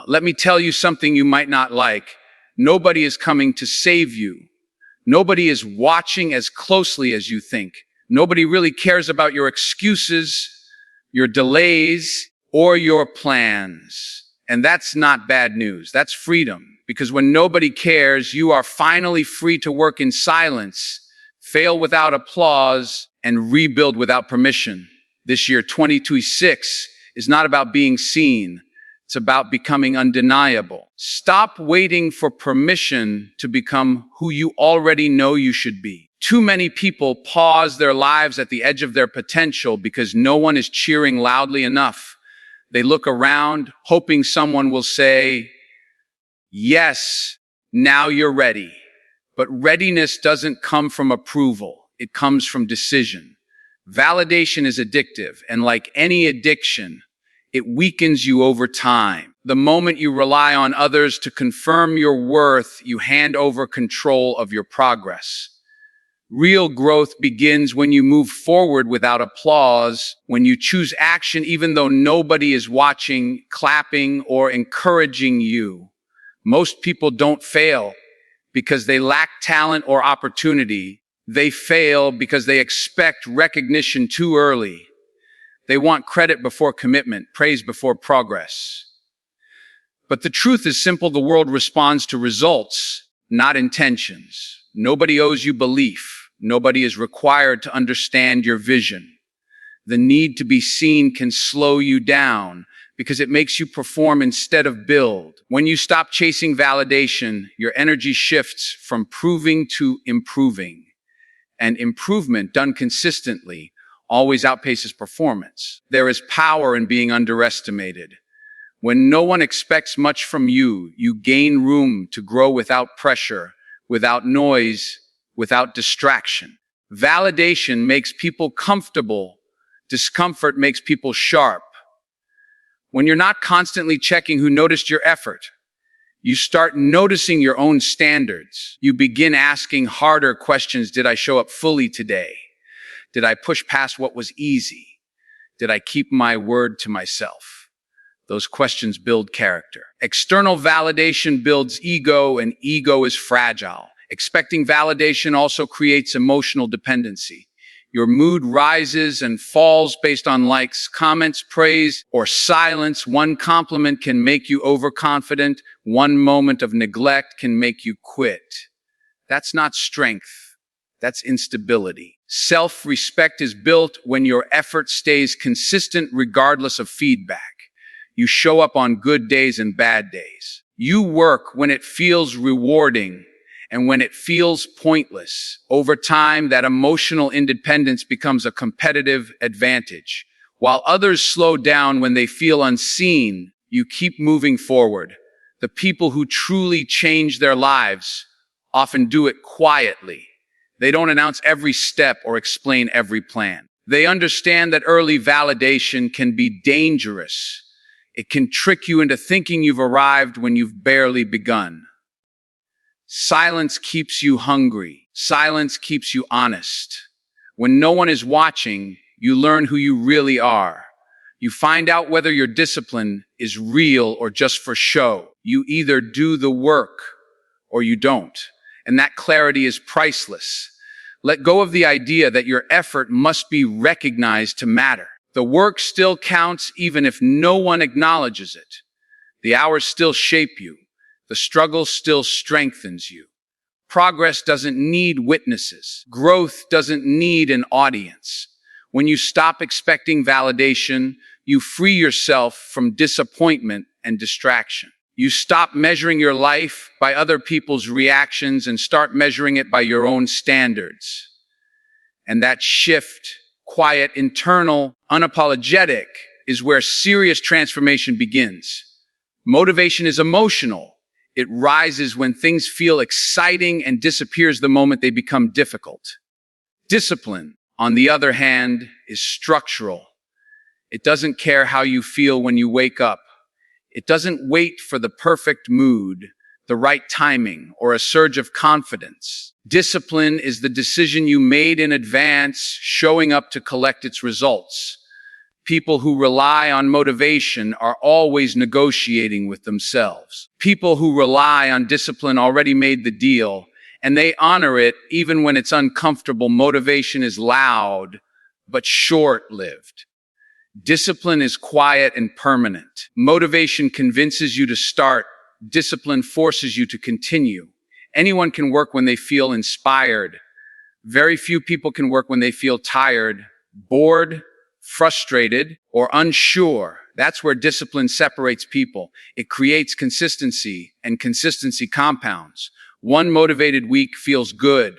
Let me tell you something you might not like. Nobody is coming to save you. Nobody is watching as closely as you think. Nobody really cares about your excuses, your delays, or your plans. And that's not bad news. That's freedom. Because when nobody cares, you are finally free to work in silence, fail without applause, and rebuild without permission. This year, 2026, is not about being seen. It's about becoming undeniable. Stop waiting for permission to become who you already know you should be. Too many people pause their lives at the edge of their potential because no one is cheering loudly enough. They look around, hoping someone will say, "Yes, now you're ready." But readiness doesn't come from approval. It comes from decision. Validation is addictive, and like any addiction, it weakens you over time. The moment you rely on others to confirm your worth, you hand over control of your progress. Real growth begins when you move forward without applause, when you choose action even though nobody is watching, clapping, or encouraging you. Most people don't fail because they lack talent or opportunity. They fail because they expect recognition too early. They want credit before commitment, praise before progress. But the truth is simple. The world responds to results, not intentions. Nobody owes you belief. Nobody is required to understand your vision. The need to be seen can slow you down because it makes you perform instead of build. When you stop chasing validation, your energy shifts from proving to improving. And improvement done consistently always outpaces performance. There is power in being underestimated. When no one expects much from you, you gain room to grow without pressure, without noise, without distraction. Validation makes people comfortable. Discomfort makes people sharp. When you're not constantly checking who noticed your effort, you start noticing your own standards. You begin asking harder questions. Did I show up fully today? Did I push past what was easy? Did I keep my word to myself? Those questions build character. External validation builds ego, and ego is fragile. Expecting validation also creates emotional dependency. Your mood rises and falls based on likes, comments, praise, or silence. One compliment can make you overconfident. One moment of neglect can make you quit. That's not strength. That's instability. Self-respect is built when your effort stays consistent regardless of feedback. You show up on good days and bad days. You work when it feels rewarding and when it feels pointless. Over time, that emotional independence becomes a competitive advantage. While others slow down when they feel unseen, you keep moving forward. The people who truly change their lives often do it quietly. They don't announce every step or explain every plan. They understand that early validation can be dangerous. It can trick you into thinking you've arrived when you've barely begun. Silence keeps you hungry. Silence keeps you honest. When no one is watching, you learn who you really are. You find out whether your discipline is real or just for show. You either do the work or you don't. And that clarity is priceless. Let go of the idea that your effort must be recognized to matter. The work still counts even if no one acknowledges it. The hours still shape you. The struggle still strengthens you. Progress doesn't need witnesses. Growth doesn't need an audience. When you stop expecting validation, you free yourself from disappointment and distraction. You stop measuring your life by other people's reactions and start measuring it by your own standards. And that shift, quiet, internal, unapologetic, is where serious transformation begins. Motivation is emotional. It rises when things feel exciting and disappears the moment they become difficult. Discipline, on the other hand, is structural. It doesn't care how you feel when you wake up. It doesn't wait for the perfect mood, the right timing, or a surge of confidence. Discipline is the decision you made in advance, showing up to collect its results. People who rely on motivation are always negotiating with themselves. People who rely on discipline already made the deal, and they honor it even when it's uncomfortable. Motivation is loud, but short-lived. Discipline is quiet and permanent. Motivation convinces you to start. Discipline forces you to continue. Anyone can work when they feel inspired. Very few people can work when they feel tired, bored, frustrated, or unsure. That's where discipline separates people. It creates consistency, and consistency compounds. One motivated week feels good.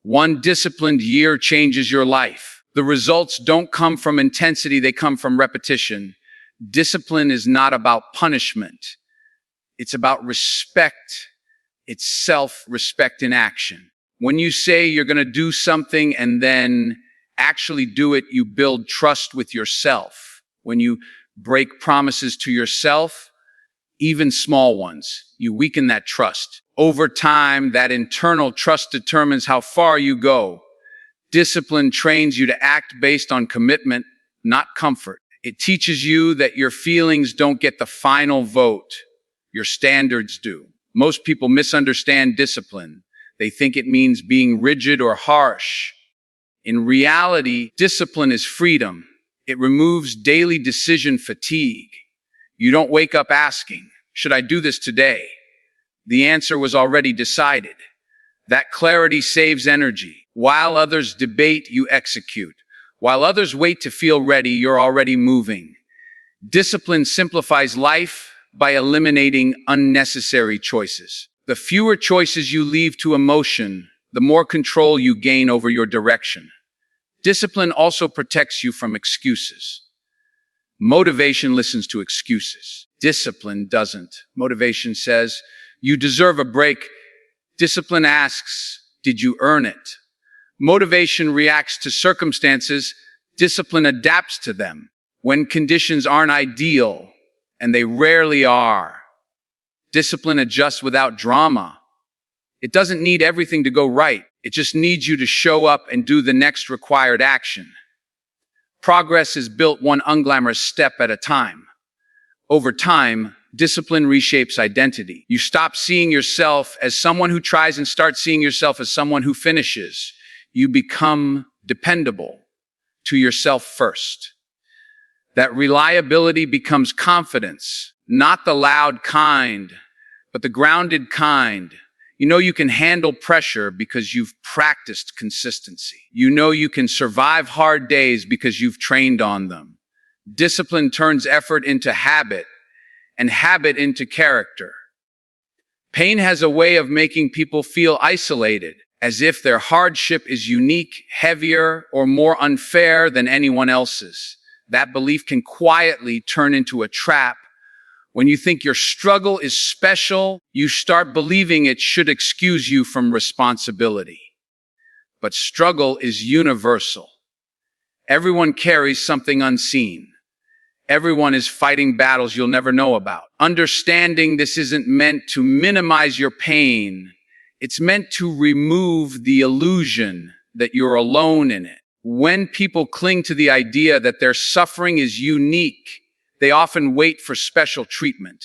One disciplined year changes your life. The results don't come from intensity, they come from repetition. Discipline is not about punishment. It's about respect. It's self-respect in action. When you say you're going to do something and then actually do it, you build trust with yourself. When you break promises to yourself, even small ones, you weaken that trust. Over time, that internal trust determines how far you go. Discipline trains you to act based on commitment, not comfort. It teaches you that your feelings don't get the final vote. Your standards do. Most people misunderstand discipline. They think it means being rigid or harsh. In reality, discipline is freedom. It removes daily decision fatigue. You don't wake up asking, should I do this today? The answer was already decided. That clarity saves energy. While others debate, you execute. While others wait to feel ready, you're already moving. Discipline simplifies life by eliminating unnecessary choices. The fewer choices you leave to emotion, the more control you gain over your direction. Discipline also protects you from excuses. Motivation listens to excuses. Discipline doesn't. Motivation says, you deserve a break. Discipline asks, did you earn it? Motivation reacts to circumstances. Discipline adapts to them. When conditions aren't ideal, and they rarely are, discipline adjusts without drama. It doesn't need everything to go right. It just needs you to show up and do the next required action. Progress is built one unglamorous step at a time. Over time, discipline reshapes identity. You stop seeing yourself as someone who tries and start seeing yourself as someone who finishes. You become dependable to yourself first. That reliability becomes confidence, not the loud kind, but the grounded kind. You know you can handle pressure because you've practiced consistency. You know you can survive hard days because you've trained on them. Discipline turns effort into habit, and habit into character. Pain has a way of making people feel isolated, as if their hardship is unique, heavier, or more unfair than anyone else's. That belief can quietly turn into a trap. When you think your struggle is special, you start believing it should excuse you from responsibility. But struggle is universal. Everyone carries something unseen. Everyone is fighting battles you'll never know about. Understanding this isn't meant to minimize your pain. It's meant to remove the illusion that you're alone in it. When people cling to the idea that their suffering is unique, they often wait for special treatment.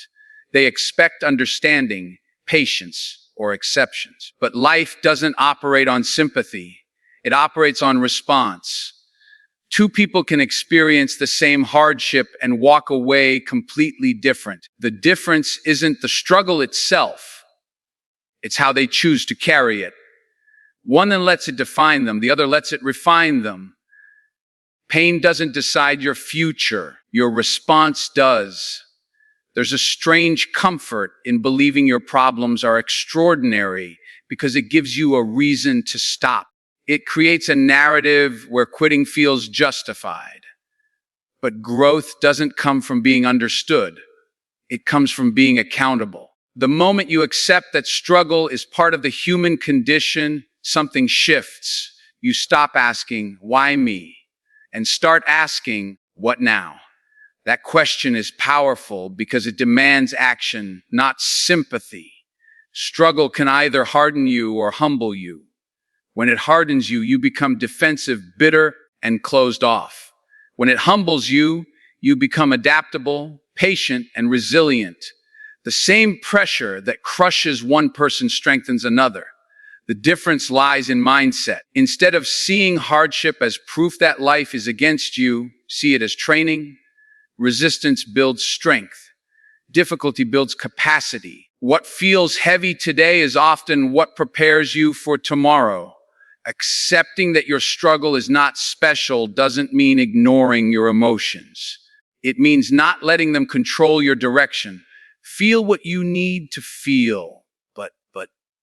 They expect understanding, patience, or exceptions. But life doesn't operate on sympathy. It operates on response. Two people can experience the same hardship and walk away completely different. The difference isn't the struggle itself. It's how they choose to carry it. One then lets it define them. The other lets it refine them. Pain doesn't decide your future. Your response does. There's a strange comfort in believing your problems are extraordinary because it gives you a reason to stop. It creates a narrative where quitting feels justified. But growth doesn't come from being understood. It comes from being accountable. The moment you accept that struggle is part of the human condition, something shifts. You stop asking, why me? And start asking, what now? That question is powerful because it demands action, not sympathy. Struggle can either harden you or humble you. When it hardens you, you become defensive, bitter, and closed off. When it humbles you, you become adaptable, patient, and resilient. The same pressure that crushes one person strengthens another. The difference lies in mindset. Instead of seeing hardship as proof that life is against you, see it as training. Resistance builds strength. Difficulty builds capacity. What feels heavy today is often what prepares you for tomorrow. Accepting that your struggle is not special doesn't mean ignoring your emotions. It means not letting them control your direction. Feel what you need to feel, but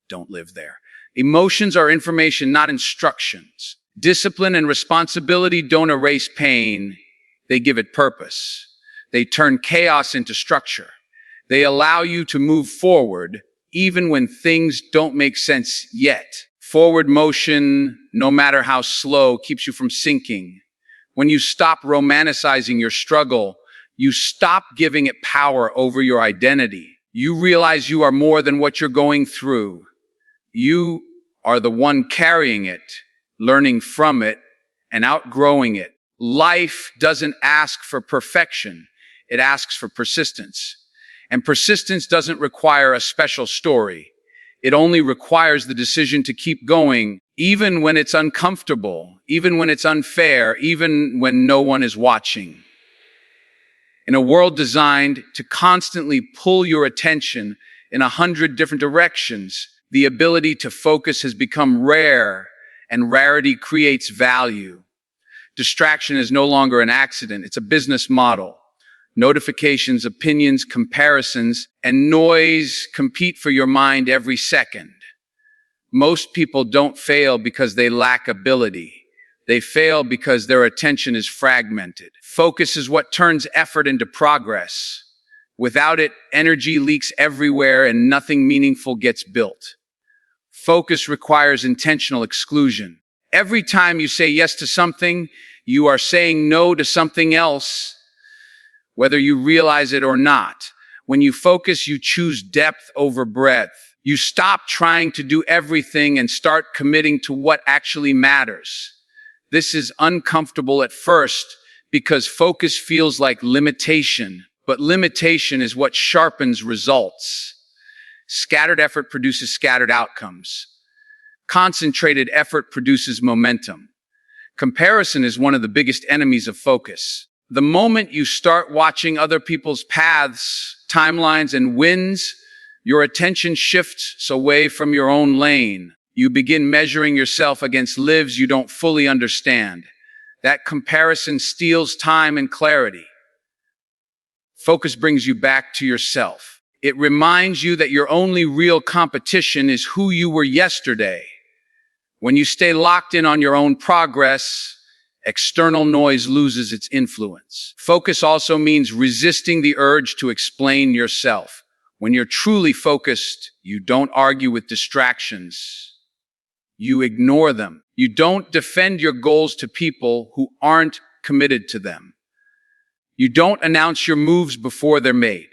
don't live there. Emotions are information, not instructions. Discipline and responsibility don't erase pain. They give it purpose. They turn chaos into structure. They allow you to move forward even when things don't make sense yet. Forward motion, no matter how slow, keeps you from sinking. When you stop romanticizing your struggle, you stop giving it power over your identity. You realize you are more than what you're going through. You are the one carrying it, learning from it, and outgrowing it. Life doesn't ask for perfection. It asks for persistence. And persistence doesn't require a special story. It only requires the decision to keep going, even when it's uncomfortable, even when it's unfair, even when no one is watching. In a world designed to constantly pull your attention in 100 different directions, the ability to focus has become rare, and rarity creates value. Distraction is no longer an accident, it's a business model. Notifications, opinions, comparisons, and noise compete for your mind every second. Most people don't fail because they lack ability. They fail because their attention is fragmented. Focus is what turns effort into progress. Without it, energy leaks everywhere and nothing meaningful gets built. Focus requires intentional exclusion. Every time you say yes to something, you are saying no to something else, whether you realize it or not. When you focus, you choose depth over breadth. You stop trying to do everything and start committing to what actually matters. This is uncomfortable at first because focus feels like limitation, but limitation is what sharpens results. Scattered effort produces scattered outcomes. Concentrated effort produces momentum. Comparison is one of the biggest enemies of focus. The moment you start watching other people's paths, timelines, and wins, your attention shifts away from your own lane. You begin measuring yourself against lives you don't fully understand. That comparison steals time and clarity. Focus brings you back to yourself. It reminds you that your only real competition is who you were yesterday. When you stay locked in on your own progress, external noise loses its influence. Focus also means resisting the urge to explain yourself. When you're truly focused, you don't argue with distractions. You ignore them. You don't defend your goals to people who aren't committed to them. You don't announce your moves before they're made.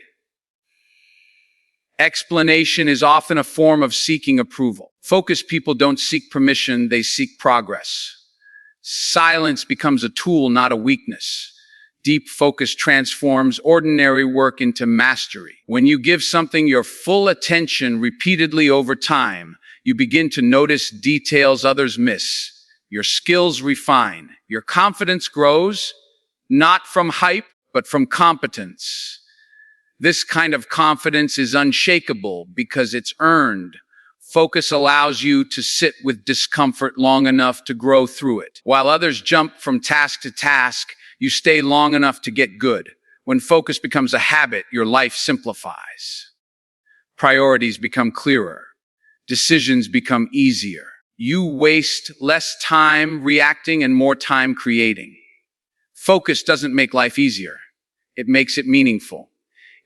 Explanation is often a form of seeking approval. Focused people don't seek permission, they seek progress. Silence becomes a tool, not a weakness. Deep focus transforms ordinary work into mastery. When you give something your full attention repeatedly over time, you begin to notice details others miss. Your skills refine. Your confidence grows, not from hype, but from competence. This kind of confidence is unshakable because it's earned. Focus allows you to sit with discomfort long enough to grow through it. While others jump from task to task, you stay long enough to get good. When focus becomes a habit, your life simplifies. Priorities become clearer. Decisions become easier. You waste less time reacting and more time creating. Focus doesn't make life easier. It makes it meaningful.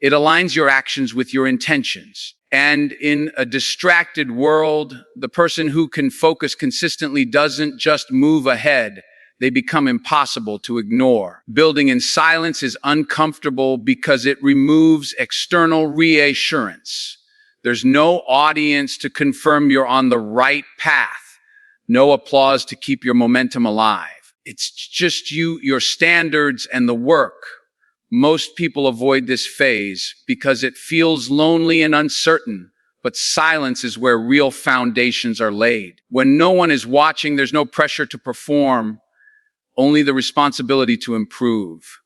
It aligns your actions with your intentions. And in a distracted world, the person who can focus consistently doesn't just move ahead. They become impossible to ignore. Building in silence is uncomfortable because it removes external reassurance. There's no audience to confirm you're on the right path. No applause to keep your momentum alive. It's just you, your standards, and the work. Most people avoid this phase because it feels lonely and uncertain, but silence is where real foundations are laid. When no one is watching, there's no pressure to perform, only the responsibility to improve.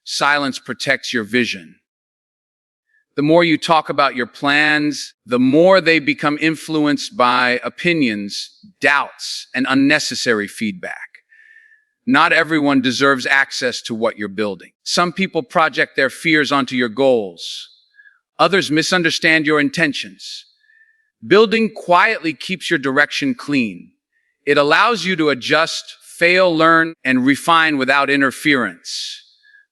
Silence protects your vision. The more you talk about your plans, the more they become influenced by opinions, doubts, and unnecessary feedback. Not everyone deserves access to what you're building. Some people project their fears onto your goals. Others misunderstand your intentions. Building quietly keeps your direction clean. It allows you to adjust, fail, learn, and refine without interference.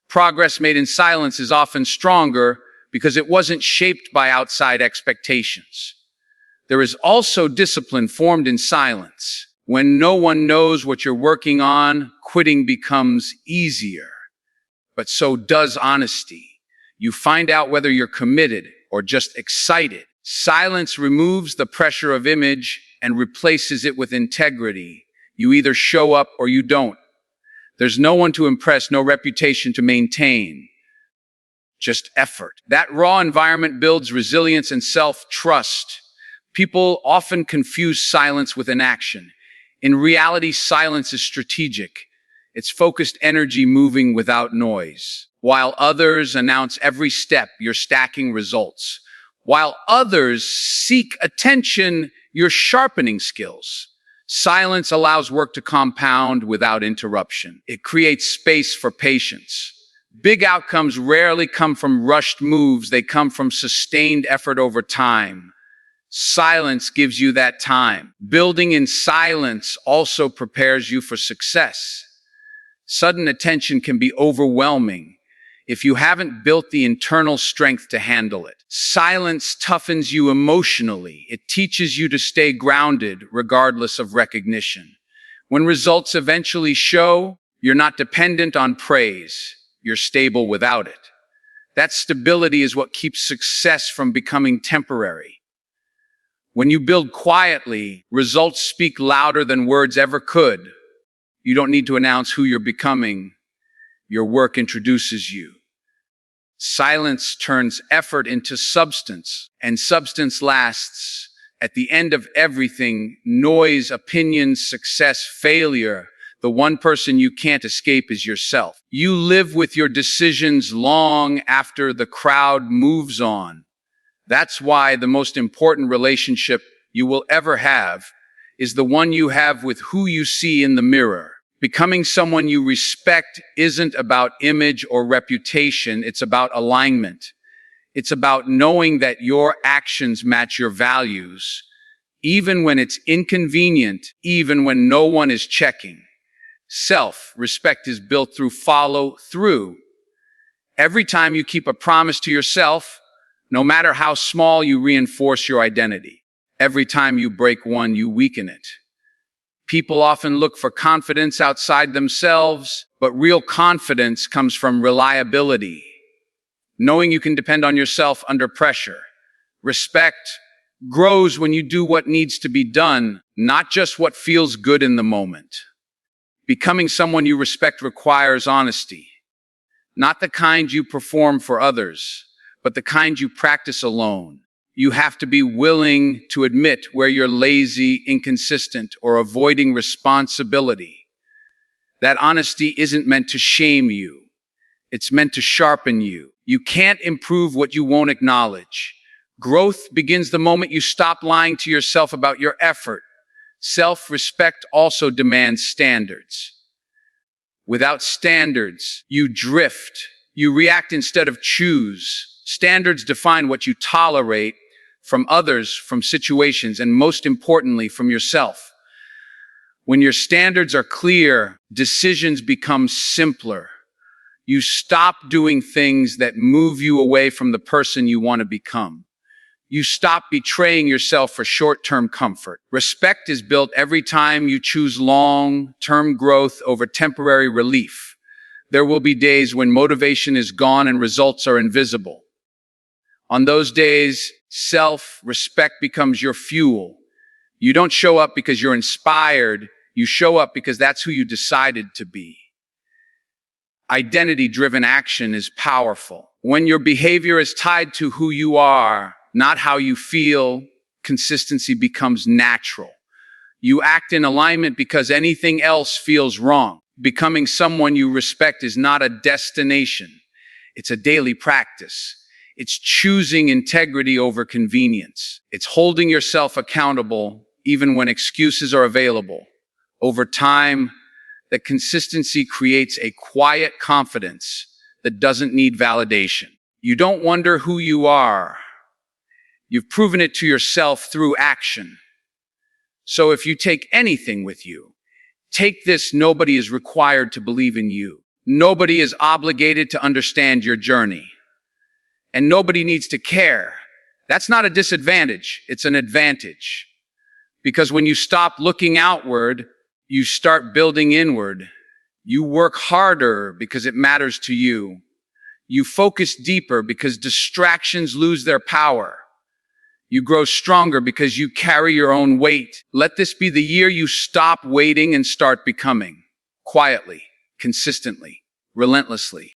Progress made in silence is often stronger because it wasn't shaped by outside expectations. There is also discipline formed in silence. When no one knows what you're working on, quitting becomes easier. But so does honesty. You find out whether you're committed or just excited. Silence removes the pressure of image and replaces it with integrity. You either show up or you don't. There's no one to impress, no reputation to maintain. Just effort. That raw environment builds resilience and self-trust. People often confuse silence with inaction. In reality, silence is strategic. It's focused energy moving without noise. While others announce every step, you're stacking results. While others seek attention, you're sharpening skills. Silence allows work to compound without interruption. It creates space for patience. Big outcomes rarely come from rushed moves. They come from sustained effort over time. Silence gives you that time. Building in silence also prepares you for success. Sudden attention can be overwhelming if you haven't built the internal strength to handle it. Silence toughens you emotionally. It teaches you to stay grounded regardless of recognition. When results eventually show, you're not dependent on praise. You're stable without it. That stability is what keeps success from becoming temporary. When you build quietly, results speak louder than words ever could. You don't need to announce who you're becoming. Your work introduces you. Silence turns effort into substance, and substance lasts. At the end of everything, noise, opinions, success, failure, the one person you can't escape is yourself. You live with your decisions long after the crowd moves on. That's why the most important relationship you will ever have is the one you have with who you see in the mirror. Becoming someone you respect isn't about image or reputation. It's about alignment. It's about knowing that your actions match your values, even when it's inconvenient, even when no one is checking. Self-respect is built through follow through. Every time you keep a promise to yourself, no matter how small, you reinforce your identity. Every time you break one, you weaken it. People often look for confidence outside themselves, but real confidence comes from reliability. Knowing you can depend on yourself under pressure. Respect grows when you do what needs to be done, not just what feels good in the moment. Becoming someone you respect requires honesty. Not the kind you perform for others, but the kind you practice alone. You have to be willing to admit where you're lazy, inconsistent, or avoiding responsibility. That honesty isn't meant to shame you. It's meant to sharpen you. You can't improve what you won't acknowledge. Growth begins the moment you stop lying to yourself about your effort. Self-respect also demands standards. Without standards, you drift. You react instead of choose. Standards define what you tolerate from others, from situations, and most importantly, from yourself. When your standards are clear, decisions become simpler. You stop doing things that move you away from the person you want to become. You stop betraying yourself for short-term comfort. Respect is built every time you choose long-term growth over temporary relief. There will be days when motivation is gone and results are invisible. On those days, self-respect becomes your fuel. You don't show up because you're inspired. You show up because that's who you decided to be. Identity-driven action is powerful. When your behavior is tied to who you are, not how you feel, consistency becomes natural. You act in alignment because anything else feels wrong. Becoming someone you respect is not a destination. It's a daily practice. It's choosing integrity over convenience. It's holding yourself accountable even when excuses are available. Over time, that consistency creates a quiet confidence that doesn't need validation. You don't wonder who you are. You've proven it to yourself through action. So if you take anything with you, take this: nobody is required to believe in you. Nobody is obligated to understand your journey. And nobody needs to care. That's not a disadvantage, it's an advantage. Because when you stop looking outward, you start building inward. You work harder because it matters to you. You focus deeper because distractions lose their power. You grow stronger because you carry your own weight. Let this be the year you stop waiting and start becoming. Quietly, consistently, relentlessly.